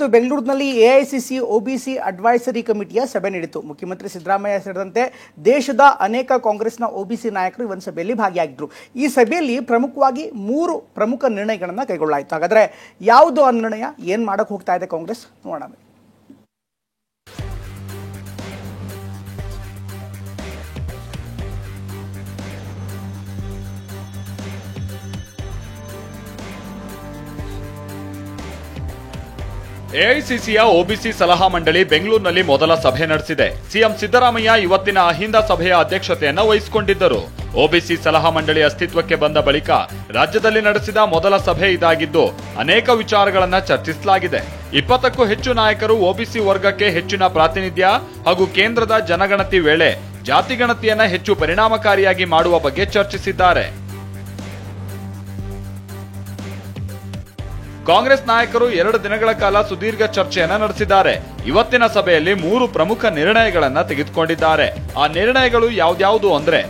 ಇವತ್ತು ಬೆಂಗಳೂರಿನಲ್ಲಿ AICC OBC advisory ಕಮಿಟಿಯ ಸಭೆ ನಡೆಯಿತು. ಮುಖ್ಯಮಂತ್ರಿ ಸಿದ್ದರಾಮಯ್ಯ ಸೇರಿದಂತೆ ದೇಶದ ಅನೇಕ ಕಾಂಗ್ರೆಸ್ನ ಒಬಿಸಿ ನಾಯಕರು ಈ ಒಂದು ಸಭೆಯಲ್ಲಿ ಭಾಗಿಯಾಗಿದ್ದರು. ಈ ಸಭೆಯಲ್ಲಿ ಪ್ರಮುಖವಾಗಿ 3 ಪ್ರಮುಖ ನಿರ್ಣಯಗಳನ್ನು ಕೈಗೊಳ್ಳಲಾಯಿತು. ಹಾಗಾದರೆ ಯಾವುದು ಆ ನಿರ್ಣಯ, ಏನು ಮಾಡಕ್ಕೆ ಹೋಗ್ತಾ ಇದೆ ಕಾಂಗ್ರೆಸ್, ನೋಡೋಣ. ಎಐಸಿಸಿಯ ಒಬಿಸಿ ಸಲಹಾ ಮಂಡಳಿ ಬೆಂಗಳೂರಿನಲ್ಲಿ ಮೊದಲ ಸಭೆ ನಡೆಸಿದೆ. ಸಿಎಂ ಸಿದ್ದರಾಮಯ್ಯ ಇವತ್ತಿನ ಅಹಿಂದ ಸಭೆಯ ಅಧ್ಯಕ್ಷತೆಯನ್ನು ವಹಿಸಿಕೊಂಡಿದ್ದರು. ಒಬಿಸಿ ಸಲಹಾ ಮಂಡಳಿ ಅಸ್ತಿತ್ವಕ್ಕೆ ಬಂದ ಬಳಿಕ ರಾಜ್ಯದಲ್ಲಿ ನಡೆಸಿದ ಮೊದಲ ಸಭೆ ಇದಾಗಿದ್ದು ಅನೇಕ ವಿಚಾರಗಳನ್ನ ಚರ್ಚಿಸಲಾಗಿದೆ. 20ಕ್ಕೂ ಹೆಚ್ಚು ನಾಯಕರು ಒಬಿಸಿ ವರ್ಗಕ್ಕೆ ಹೆಚ್ಚಿನ ಪ್ರಾತಿನಿಧ್ಯ ಹಾಗೂ ಕೇಂದ್ರದ ಜನಗಣತಿ ವೇಳೆ ಜಾತಿಗಣತಿಯನ್ನ ಹೆಚ್ಚು ಪರಿಣಾಮಕಾರಿಯಾಗಿ ಮಾಡುವ ಬಗ್ಗೆ ಚರ್ಚಿಸಿದ್ದಾರೆ. ಕಾಂಗ್ರೆಸ್ ನಾಯಕರು 2 ದಿನಗಳ ಕಾಲ ಸುದೀರ್ಘ ಚರ್ಚೆಯನ್ನ ನಡೆಸಿದ್ದಾರೆ. ಇವತ್ತಿನ ಸಭೆಯಲ್ಲಿ 3 ಪ್ರಮುಖ ನಿರ್ಣಯಗಳನ್ನ ತೆಗೆದುಕೊಂಡಿದ್ದಾರೆ. ಆ ನಿರ್ಣಯಗಳು ಯಾವ್ದ್ಯಾವುದು ಅಂದ್ರೆ,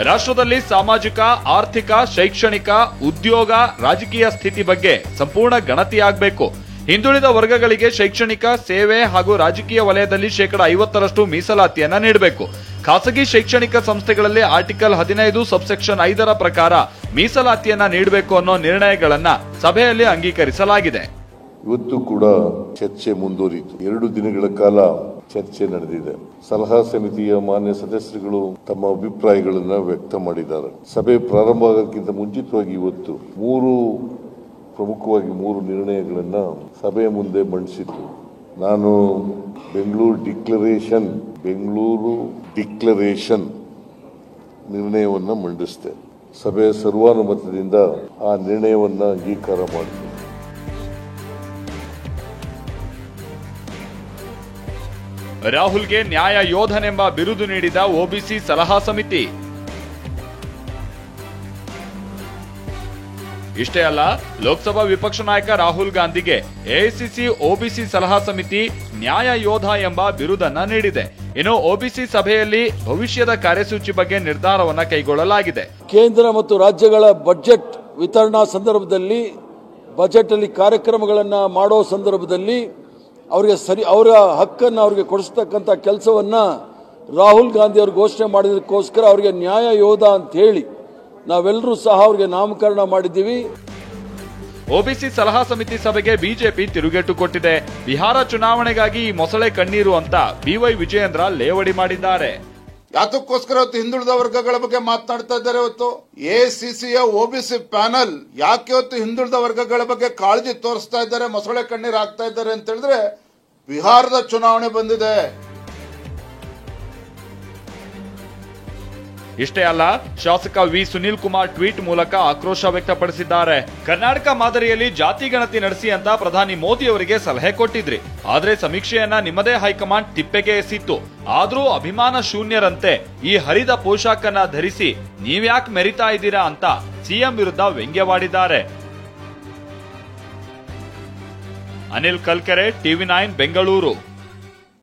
ರಾಷ್ಟ್ರದಲ್ಲಿ ಸಾಮಾಜಿಕ, ಆರ್ಥಿಕ, ಶೈಕ್ಷಣಿಕ, ಉದ್ಯೋಗ, ರಾಜಕೀಯ ಸ್ಥಿತಿ ಬಗ್ಗೆ ಸಂಪೂರ್ಣ ಗಣತಿಯಾಗಬೇಕು. ಹಿಂದುಳಿದ ವರ್ಗಗಳಿಗೆ ಶೈಕ್ಷಣಿಕ, ಸೇವೆ ಹಾಗೂ ರಾಜಕೀಯ ವಲಯದಲ್ಲಿ 50% ಮೀಸಲಾತಿಯನ್ನ ನೀಡಬೇಕು. ಖಾಸಗಿ ಶೈಕ್ಷಣಿಕ ಸಂಸ್ಥೆಗಳಲ್ಲಿ ಆರ್ಟಿಕಲ್ 15 ಸಬ್ಸೆಕ್ಷನ್ 5 ಪ್ರಕಾರ ಮೀಸಲಾತಿಯನ್ನ ನೀಡಬೇಕು ಅನ್ನೋ ನಿರ್ಣಯಗಳನ್ನ ಸಭೆಯಲ್ಲಿ ಅಂಗೀಕರಿಸಲಾಗಿದೆ. ಇವತ್ತು ಕೂಡ ಚರ್ಚೆ ಮುಂದುವರಿಯಿತು. 2 ದಿನಗಳ ಕಾಲ ಚರ್ಚೆ ನಡೆದಿದೆ. ಸಲಹಾ ಸಮಿತಿಯ ಮಾನ್ಯ ಸದಸ್ಯರುಗಳು ತಮ್ಮ ಅಭಿಪ್ರಾಯಗಳನ್ನು ವ್ಯಕ್ತ ಮಾಡಿದ್ದಾರೆ. ಸಭೆ ಪ್ರಾರಂಭ ಆಗೋದಕ್ಕಿಂತ ಮುಂಚಿತವಾಗಿ ಇವತ್ತು ಪ್ರಮುಖವಾಗಿ 3 ನಿರ್ಣಯಗಳನ್ನ ಸಭೆಯ ಮುಂದೆ ಮಂಡಿಸಿತ್ತು. ನಾನು ಬೆಂಗಳೂರು ಡಿಕ್ಲರೇಷನ್ ನಿರ್ಣಯವನ್ನು ಮಂಡಿಸಿದೆ. ಸಭೆಯ ಸರ್ವಾನುಮತದಿಂದ ಆ ನಿರ್ಣಯವನ್ನು ಅಂಗೀಕಾರ ಮಾಡಿದೆ. ರಾಹುಲ್ಗೆ ನ್ಯಾಯ ಯೋಧನೆಂಬ ಬಿರುದು ನೀಡಿದ ಒಬಿಸಿ ಸಲಹಾ ಸಮಿತಿ. ಇಷ್ಟೇ ಅಲ್ಲ, ಲೋಕಸಭಾ ವಿಪಕ್ಷ ನಾಯಕ ರಾಹುಲ್ ಗಾಂಧಿಗೆ ಎಐಸಿಸಿ ಒಬಿಸಿ ಸಲಹಾ ಸಮಿತಿ ನ್ಯಾಯ ಯೋಧ ಎಂಬ ಬಿರುದನ್ನ ನೀಡಿದೆ. ಇನ್ನು ಒಬಿಸಿ ಸಭೆಯಲ್ಲಿ ಭವಿಷ್ಯದ ಕಾರ್ಯಸೂಚಿ ಬಗ್ಗೆ ನಿರ್ಧಾರವನ್ನ ಕೈಗೊಳ್ಳಲಾಗಿದೆ. ಕೇಂದ್ರ ಮತ್ತು ರಾಜ್ಯಗಳ ಬಜೆಟ್ ವಿತರಣಾ ಸಂದರ್ಭದಲ್ಲಿ, ಬಜೆಟ್ ಅಲ್ಲಿ ಕಾರ್ಯಕ್ರಮಗಳನ್ನ ಮಾಡೋ ಸಂದರ್ಭದಲ್ಲಿ ಅವರ ಹಕ್ಕನ್ನು ಅವರಿಗೆ ಕೊಡಿಸ್ತಕ್ಕಂಥ ಕೆಲಸವನ್ನ ರಾಹುಲ್ ಗಾಂಧಿ ಅವರು ಘೋಷಣೆ ಮಾಡಿದಕ್ಕೋಸ್ಕರ ಅವರಿಗೆ ನ್ಯಾಯ ಯೋಧ ಅಂತ ಹೇಳಿ ನಾವೆಲ್ಲರೂ ಸಹ ಅವರಿಗೆ ನಾಮಕರಣ ಮಾಡಿದ್ದೀವಿ. ಒಬಿಸಿ ಸಲಹಾ ಸಮಿತಿ ಸಭೆಗೆ ಬಿಜೆಪಿ ತಿರುಗೇಟು ಕೊಟ್ಟಿದೆ. ಬಿಹಾರ ಚುನಾವಣೆಗಾಗಿ ಈ ಮೊಸಳೆ ಕಣ್ಣೀರು ಅಂತ ಬಿವೈ ವಿಜಯೇಂದ್ರ ಲೇವಡಿ ಮಾಡಿದ್ದಾರೆ. ಯಾತಕ್ಕೋಸ್ಕರ ಇವತ್ತು ಹಿಂದುಳಿದ ವರ್ಗಗಳ ಬಗ್ಗೆ ಮಾತನಾಡ್ತಾ ಇದ್ದಾರೆ. ಇವತ್ತು ಎಐಸಿಸಿಯ ಒಬಿಸಿ ಪ್ಯಾನಲ್ ಯಾಕೆ ಇವತ್ತು ಹಿಂದುಳಿದ ವರ್ಗಗಳ ಬಗ್ಗೆ ಕಾಳಜಿ ತೋರಿಸ್ತಾ ಇದ್ದಾರೆ, ಮೊಸಳೆ ಕಣ್ಣೀರು ಹಾಕ್ತಾ ಇದ್ದಾರೆ ಅಂತ ಹೇಳಿದ್ರೆ, ಬಿಹಾರದ ಚುನಾವಣೆ ಬಂದಿದೆ. ಇಷ್ಟೇ ಅಲ್ಲ, ಶಾಸಕ ವಿ ಸುನೀಲ್ ಕುಮಾರ್ ಟ್ವೀಟ್ ಮೂಲಕ ಆಕ್ರೋಶ ವ್ಯಕ್ತಪಡಿಸಿದ್ದಾರೆ. ಕರ್ನಾಟಕ ಮಾದರಿಯಲ್ಲಿ ಜಾತಿ ಗಣತಿ ನಡೆಸಿ ಅಂತ ಪ್ರಧಾನಿ ಮೋದಿ ಅವರಿಗೆ ಸಲಹೆ ಕೊಟ್ಟಿದ್ರಿ. ಆದ್ರೆ ಸಮೀಕ್ಷೆಯನ್ನ ನಿಮ್ಮದೇ ಹೈಕಮಾಂಡ್ ತಿಪ್ಪೆಗೆ ಎಸಿತ್ತು. ಆದ್ರೂ ಅಭಿಮಾನ ಶೂನ್ಯರಂತೆ ಈ ಹರಿದ ಪೋಷಾಕನ್ನ ಧರಿಸಿ ನೀವ್ಯಾಕೆ ಮೆರಿತಾ ಇದ್ದೀರಾ ಅಂತ ಸಿಎಂ ವಿರುದ್ಧ ವ್ಯಂಗ್ಯವಾಡಿದ್ದಾರೆ. ಅನಿಲ್ ಕಲ್ಕೆರೆ, ಟಿವಿ9 ಬೆಂಗಳೂರು.